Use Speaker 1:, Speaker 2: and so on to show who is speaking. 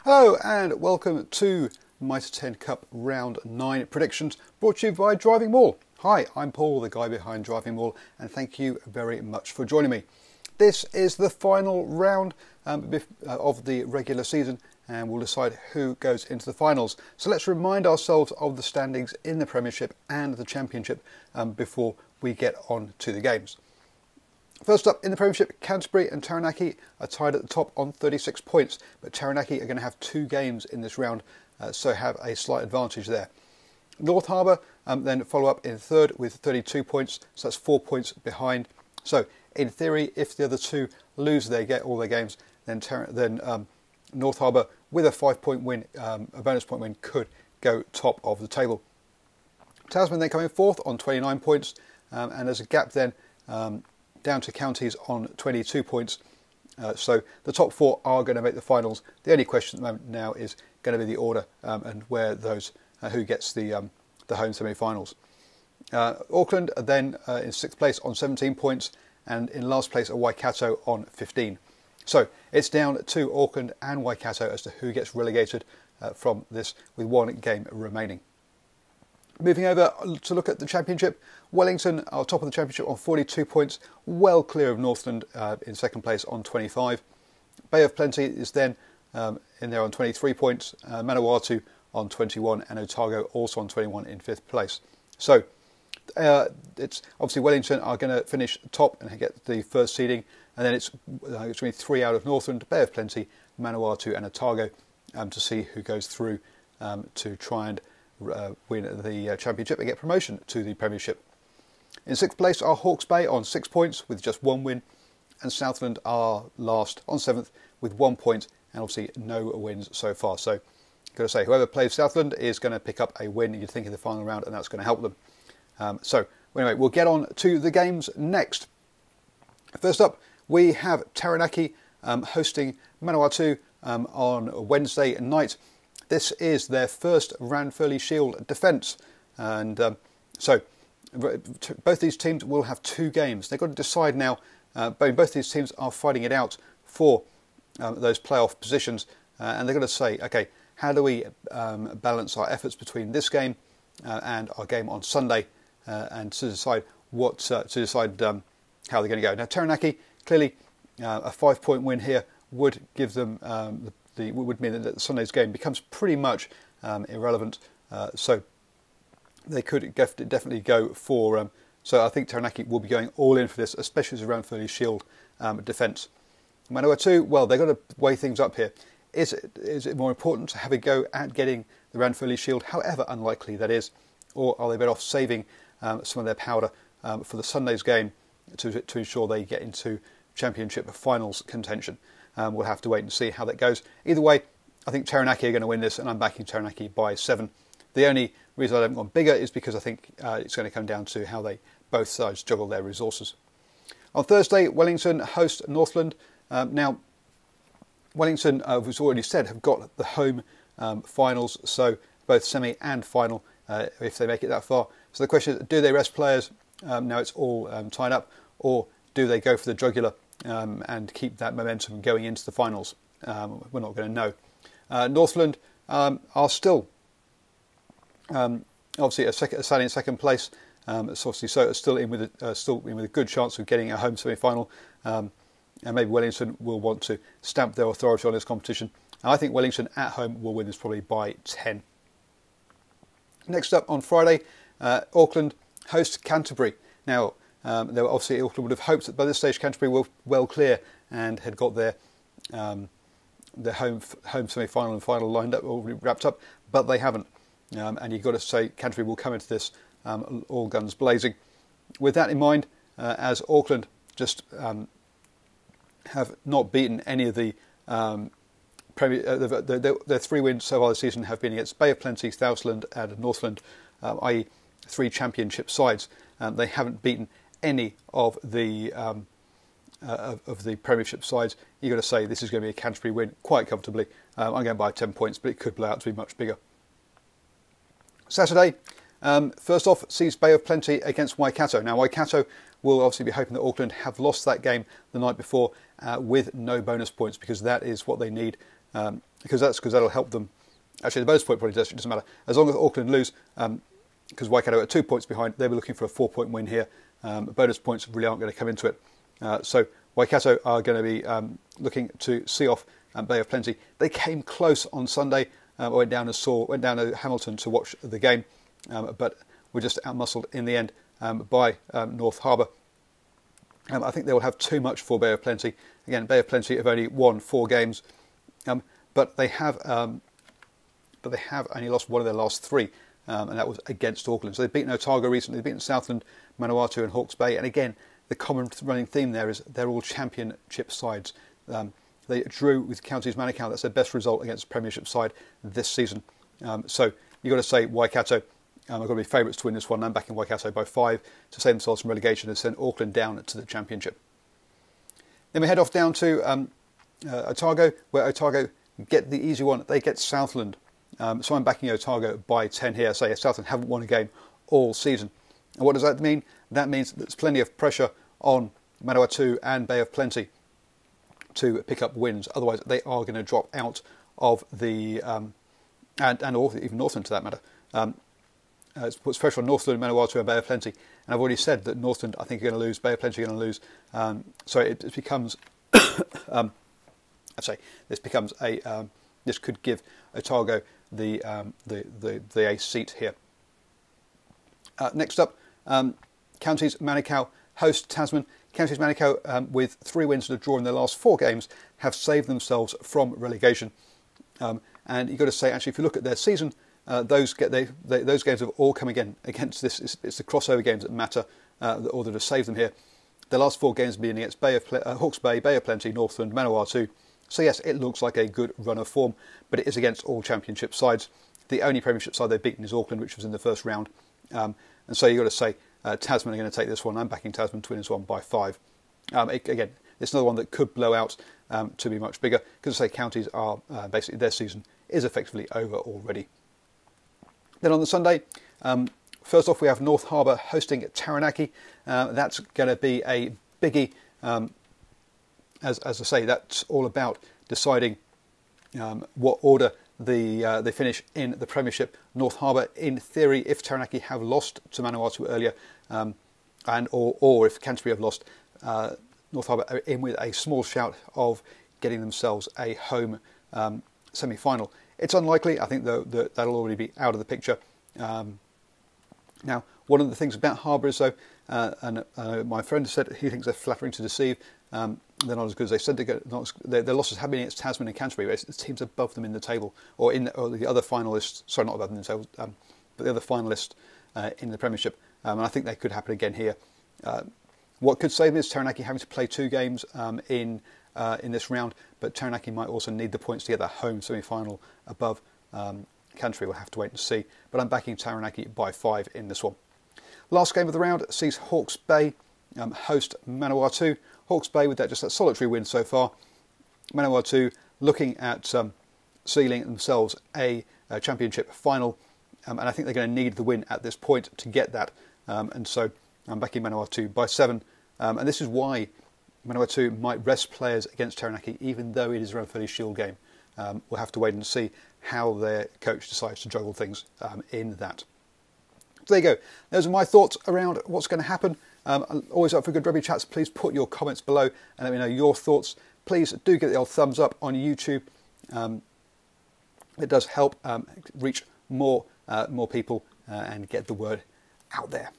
Speaker 1: Hello and welcome to Mitre10 Cup Round 9 predictions brought to you by DrivingMaul. Hi, I'm Paul, the guy behind DrivingMaul, and thank you very much for joining me. This is the final round of the regular season and we'll decide who goes into the finals. So let's remind ourselves of the standings in the Premiership and the Championship before we get on to the games. First up in the Premiership, Canterbury and Taranaki are tied at the top on 36 points, but Taranaki are going to have 2 games in this round, so have a slight advantage there. North Harbour then follow up in third with 32 points, so that's 4 points behind. So in theory, if the other two lose all their games, then North Harbour with a 5-point win, a bonus point win, could go top of the table. Tasman then coming fourth on 29 points, and there's a gap then down to counties on 22 points. So the top 4 are going to make the finals. The only question at the moment now is going to be the order and where those who gets the home semi-finals. Auckland are then in 6th place on 17 points, and in last place are Waikato on 15. So it's down to Auckland and Waikato as to who gets relegated from this, with 1 game remaining. Moving over to look at the Championship, Wellington are top of the Championship on 42 points, well clear of Northland in 2nd place on 25. Bay of Plenty is then in there on 23 points, Manukau on 21 and Otago also on 21 in 5th place. So it's obviously Wellington are going to finish top and get the first seeding, and then it's going to be 3 out of Northland, Bay of Plenty, Manukau and Otago to see who goes through to try and win the Championship and get promotion to the Premiership. In 6th place are Hawke's Bay on 6 points with just 1 win, and Southland are last on 7th with 1 point and obviously no wins so far. So got to say, whoever plays Southland is going to pick up a win, you'd think, in the final round, and that's going to help them. So anyway, we'll get on to the games next. First up, we have Taranaki hosting Manukau on Wednesday night. This is their first Ranfurly Shield defence, and so both these teams will have 2 games. They've got to decide now, both these teams are fighting it out for those playoff positions, and they've got to say, okay, how do we balance our efforts between this game and our game on Sunday, and to decide how they're going to go. Now Taranaki, clearly a 5-point win here would give them would mean that Sunday's game becomes pretty much irrelevant. So they could definitely go for. So I think Taranaki will be going all in for this, especially as a Ranfurly Shield defence. Manukau, well, they've got to weigh things up here. Is it more important to have a go at getting the Ranfurly Shield, however unlikely that is, or are they better off saving some of their powder for the Sunday's game to ensure they get into Championship finals contention? We'll have to wait and see how that goes. Either way, I think Taranaki are going to win this, and I'm backing Taranaki by 7. The only reason I haven't gone bigger is because I think it's going to come down to how both sides juggle their resources. On Thursday, Wellington host Northland. Now, Wellington, as we've already said, have got the home finals, so both semi and final if they make it that far. So the question is, do they rest players? Now it's all tied up, or do they go for the jugular and keep that momentum going into the finals? We're not going to know. Northland are still obviously standing in 2nd place. It's obviously still in with a good chance of getting a home semi-final, and maybe Wellington will want to stamp their authority on this competition. And I think Wellington at home will win this probably by 10. Next up on Friday, Auckland host Canterbury. Now, obviously Auckland would have hoped that by this stage Canterbury were well clear and had got their home semi-final and final lined up, all wrapped up, but they haven't. And you've got to say Canterbury will come into this all guns blazing. With that in mind, as Auckland just have not beaten any of the their 3 wins so far this season have been against Bay of Plenty, Southland and Northland, i.e. 3 championship sides. They haven't beaten any of the Premiership sides. You've got to say this is going to be a Canterbury win quite comfortably. I'm going by 10 points, but it could blow out to be much bigger. Saturday, first off, sees Bay of Plenty against Waikato. Now Waikato will obviously be hoping that Auckland have lost that game the night before with no bonus points, because that is what they need because that'll help them. Actually, the bonus point probably doesn't matter as long as Auckland lose, because Waikato are 2 points behind. They'll be looking for a 4-point win here. Bonus points really aren't going to come into it. So Waikato are going to be looking to see off Bay of Plenty. They came close on Sunday. Went down to Hamilton to watch the game, but were just outmuscled in the end by North Harbour. I think they will have too much for Bay of Plenty. Again, Bay of Plenty have only won 4 games, but they have only lost one of their last 3, and that was against Auckland. So they've beaten Otago recently, they've beaten Southland, Manukau and Hawke's Bay, and again, the common running theme there is they're all championship sides. They drew with Counties Manukau. That's their best result against a Premiership side this season. So you've got to say Waikato are going to be favourites to win this one. I'm backing Waikato by 5 to save themselves from relegation and send Auckland down to the Championship. Then we head off down to Otago, where Otago get the easy one. They get Southland. So I'm backing Otago by 10 here. Say Southland haven't won a game all season. And what does that mean? That means there's plenty of pressure on Manukau and Bay of Plenty to pick up wins. Otherwise, they are going to drop out of the and even Northland, to that matter. It puts pressure on Northland, Manukau and Bay of Plenty. And I've already said that Northland, I think, are going to lose. Bay of Plenty are going to lose. So it becomes, this could give Otago the ace seat here. Next up, Counties Manukau host Tasman. Counties Manukau, with 3 wins and a draw in their last 4 games, have saved themselves from relegation. And you've got to say, actually, if you look at their season, those games have all come again against this. It's the crossover games that matter, or that have saved them here. The last 4 games have been against Hawke's Bay, Bay of Plenty, Northland, Manukau. So yes, it looks like a good run of form, but it is against all championship sides. The only Premiership side they've beaten is Auckland, which was in the first round. And so you've got to say Tasman are going to take this one. I'm backing Tasman to win this one by 5. Again, it's another one that could blow out to be much bigger, because I say Counties are basically, their season is effectively over already. Then on the Sunday, first off we have North Harbour hosting Taranaki. That's going to be a biggie. As I say, that's all about deciding what order they finish in the Premiership. North Harbour, in theory, if Taranaki have lost to Manukau earlier, or if Canterbury have lost, North Harbour are in with a small shout of getting themselves a home semi-final. It's unlikely. I think that that'll already be out of the picture. Now, one of the things about Harbour is, though, and my friend said he thinks they're flattering to deceive. They're not as good as they said they're good. Their losses have been against Tasman and Canterbury. But it's teams above them in the table, or the other finalists. Sorry, not above them in the table, but the other finalists in the Premiership. And I think that could happen again here. What could save them is Taranaki having to play 2 games in this round, but Taranaki might also need the points to get that home semi-final above Canterbury. We'll have to wait and see. But I'm backing Taranaki by 5 in this one. Last game of the round sees Hawke's Bay host Manukau. Hawke's Bay with just that solitary win so far. Manukau looking at sealing themselves a championship final, and I think they're going to need the win at this point to get that. And so I'm backing Manukau by 7. And this is why Manukau might rest players against Taranaki, even though it is a relatively shield game. We'll have to wait and see how their coach decides to juggle things in that. So there you go. Those are my thoughts around what's going to happen. Always up for good rugby chats. Please put your comments below and let me know your thoughts. Please do get the old thumbs up on YouTube. It does help reach more people and get the word out there.